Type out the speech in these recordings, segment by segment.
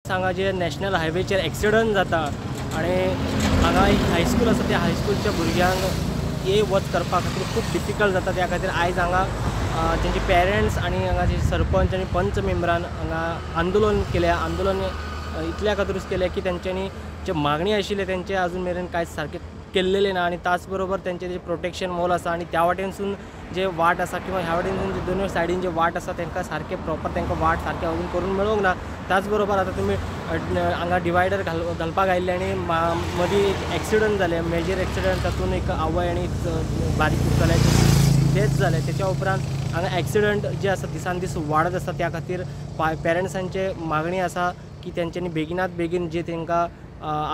सांगा जे national हायवेचेर accident जाता आणि हांगा एक हायस्कूल आसा त्या हायस्कूलच्या भुरग्यांक ये वच करपा खातीर खूब डिफिकल्ट जाता। त्या खातीर आयज हांगा तेंचे पेरेंट्स आनी हांगाचे सरपंच आनी पंच मेंबरान हांगा आंदोलन केलें। आंदोलन इतल्या खातीरूच केलें की तेंच्यांनी जे मागणी आशिल्ले तेंचे अजून मेरेन कांयच सारकें केल्लेले ना। आणि त्याच बरोबर तेंचे जे प्रोटेक्शन वॉल आसा आणि त्या वाटेनसून जे वाट आसा किंवा ह्या वाटेनसून जे दोनूय सायडीन जे वाट आसा तांकां सारकें प्रॉपर तांकां वाट सारकें अजून करून मेळोंक ना। त्याच बरोबर आतां तुमी हांगा डिवायडर घालपाक आयिल्ले आनी मदीं एक एक्सिडंट जालें, मेजर एक्सिडंट। तातूंत एक आवय आनी बारीक चल्याची डेथ जालें। तेच्या उपरांत हांगा एक्सिडंट जे आसा दिसान दीस वाडत आसा। त्या खातीर पेरंट्सांचे मागणी आसा की तेंच्यांनी बेगिनात बेगीन जे तांकां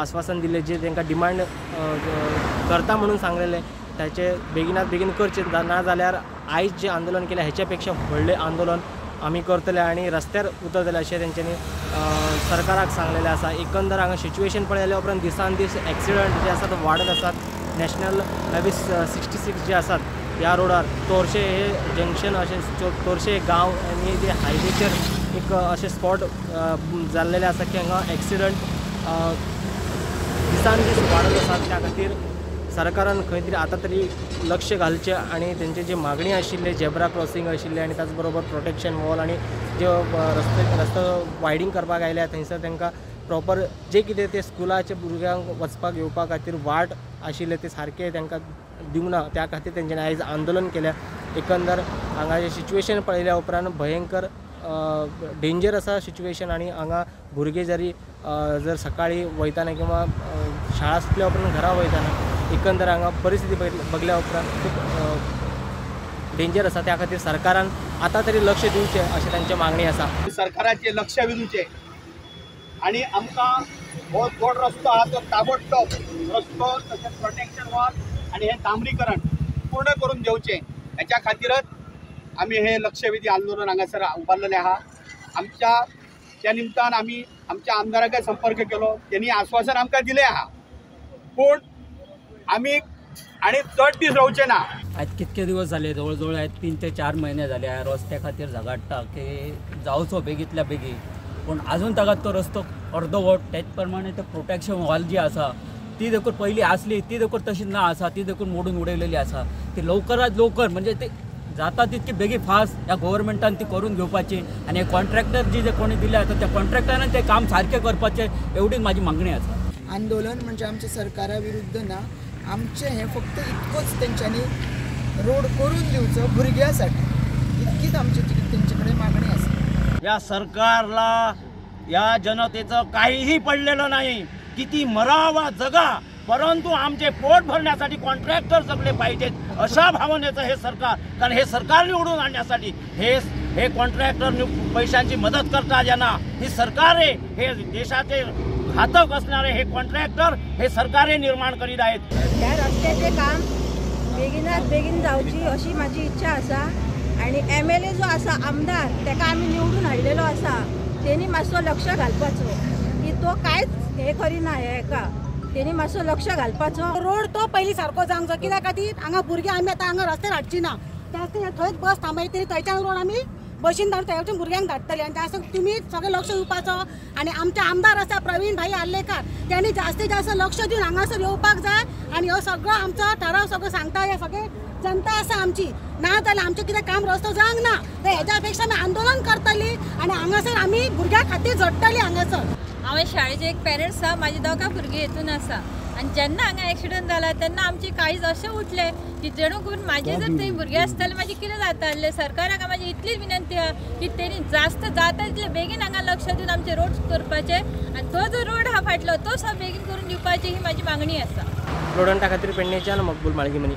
आश्वासन दिले, जे तांकां डिमांड करता म्हणून सांगलेले त्याचे बेगिनात बेगीन करचे ना जाल्यार आयज जे आंदोलन केलें हेच्या पेक्षा व्हडलें आंदोलन आमी करतले आणि रस्त्यार उतरतले अशें तेंच्यांनी सरकाराक सांगलेलें आसा। एकंदर हांगा सिच्युएशन पळयल्या उपरांत दिसान दीस एक्सिडंट जे आसा ते वाडत आसात। नॅशनल हायवे 66 जे आसात ह्या रोडार तोरशे हे जंक्शन अशें तोरशे गांव आनी ते हायवेचेर एक अशें स्पॉट जाल्लेले आसा की हांगा एक्सिडंट दिसान दीस वाडत आसात। त्या खातीर सरकारान खंय तरी आतां तरी लक्ष घालचें आणि तेंचे जे मागणी आशिल्ले झेब्रा क्रॉसिंग आशिल्ले आणि त्याच बरोबर प्रोटेक्शन वॉल आणि जे रस्तो वायडींग करपाक आयल्या थंयसर तांकां प्रॉपर जे कितें ते स्कुलाच्या भुरग्यांक वचपाक येवपा खातीर वाट आशिल्ले ते सारके तांकां दिवंक ना। त्या खातीर तेंच्यांनी आयज आंदोलन केल्या। एकंदर हांगा जे सिच्युएशन पळयल्या उपरांत भयंकर डेंजर आसा सिच्युएशन आणि हांगा भुरगे जर सकाळी वयताना किंवा शाळा सुटल्या उपरांत घरा वयताना एकंदर हांगा परिस्थिती बघल्या उपरांत खूब डेंजर आसा। त्या खातीर सरकारान आतां तरी लक्ष दिवचें अशें तांची मागणी आसा। सरकाराचे लक्ष दिवचे आणि आमकां हो जोड रस्तो आहा तो ताबडतोब रस्तो तशेंच प्रोटेक्शन वॉल आणि हे डांबरीकरण पूर्ण करून घेवचें। हेच्या खातीरच आमी हे लक्षवेधी आंदोलन हांगासर उबारलेलें आहा। आमच्या त्या निमतान आमी आमच्या आमदाराक संपर्क केलो, त्यांनी आश्वासन आमकां दिलें आहा, पूण आमी आणि चड दीस रावचे ना। आज कितके दिवस झाले, जवळ आज 3 ते 4 महिने झाले रस्त्या खातीर झगडटा की जावचो बेगीतल्या बेगीन, पण अजून ताका तो रस्तो अर्दवट त्याच प्रमाणे ते प्रोटेक्शन वॉल जी आसा ती देखून पहिली असली ती देखून तशी ना आसा, ती देखून मोडून उडयलेली आसा। ती लवकरात लवकर म्हणजे ते जाता तितकी बेगी फास्ट ह्या गव्हर्मेंटान ती करून घेवपाची आणि कॉन्ट्रॅक्टर जे कोणी दिले आसा त्या कॉन्ट्रॅक्टरान ते काम सारकें करपाचें एवढीच माझी मागणी आसा। आंदोलन म्हणजे आमच्या सरकारा विरुद्ध ना, आमचे हे फक्त इतकोच तेंच्यांनी रोड करून दिवचो भुरग्यासाठी, इतकीच आमची तेंचे कडेन मागणी आसा। या सरकारला या जनतेचं काहीही पडलेलं नाही, किती मरावा जगा, परंतु आमचे पोट भरण्यासाठी कॉन्ट्रॅक्टर जगले पाहिजेत अशा भावनेचं हे सरकार, कारण हे सरकार निवडून आणण्यासाठी हे कॉन्ट्रॅक्टर पैशांची मदत करता ज्यांना ही सरकारे, हे देशाचे घातक असणारे हे कॉन्ट्रॅक्टर हे सरकारे निर्माण करीत आहेत। त्या रस्त्याचे काम बेगिनात बेगीन जावची अशी माझी इच्छा आसा आणि MLA जो आसा आमदार ताका आमी निवडून हाडलेलो आसा, तेणी मातसो लक्ष घालपाचो की तो कांयच हे करिना हेका, तेणी मातसो लक्ष घालपाचो। रोड तो पयलीं सारको जावंक जाय, कित्याक खातीर हांगा भुरगे आमी आतां हांगा रस्त्यार हाडची ना, थंयच बस थांबयतली, थंयच्यान रोड आमी बशीन धाडून थंयच्यान भुरग्यांक धाडटली आणि त्या तुमी सगळें लक्ष दिवपाचो। आणि आमचे आमदार आसा प्रवीण भाई आल्लेकर, त्यांनी जास्तीत जास्त लक्ष दिवन हांगासर येवपाक जाय आणि हो सगळो आमचो ठराव सगळो सांगता हे सगळे जनता आसा आमची, ना जाल्यार आमचें कितें काम रस्तो जावंक ना, तर हेच्या पेक्षा आमी आंदोलन करतली आणि हांगासर आमी भुरग्यां खातीर झडटली हांगासर। हांवें शाळेचे एक पेरेंट्स आसा, म्हाजी दोगा भुरगीं हेतून आसा आणि जेन्ना हांगा एक्सिडंट जाला तेन्ना आमचे काळीज अशें उठले की जेणू करून म्हाजे जर थंय भुरगे आसताले म्हाजे कितें जातालें। सरकाराक म्हाजी इतलीच विनंती आहा की तेणी जास्त जाता तितले बेगीन हांगा लक्ष दिवन आमचे रोड करपाचे आणि तो जो रोड हा फाटलो तो बेगीन करून दिवपाची ही म्हाजी मागणी आसा। प्रोडंटा खातीर पेडणेच्यान मकबूल माळगी मनी।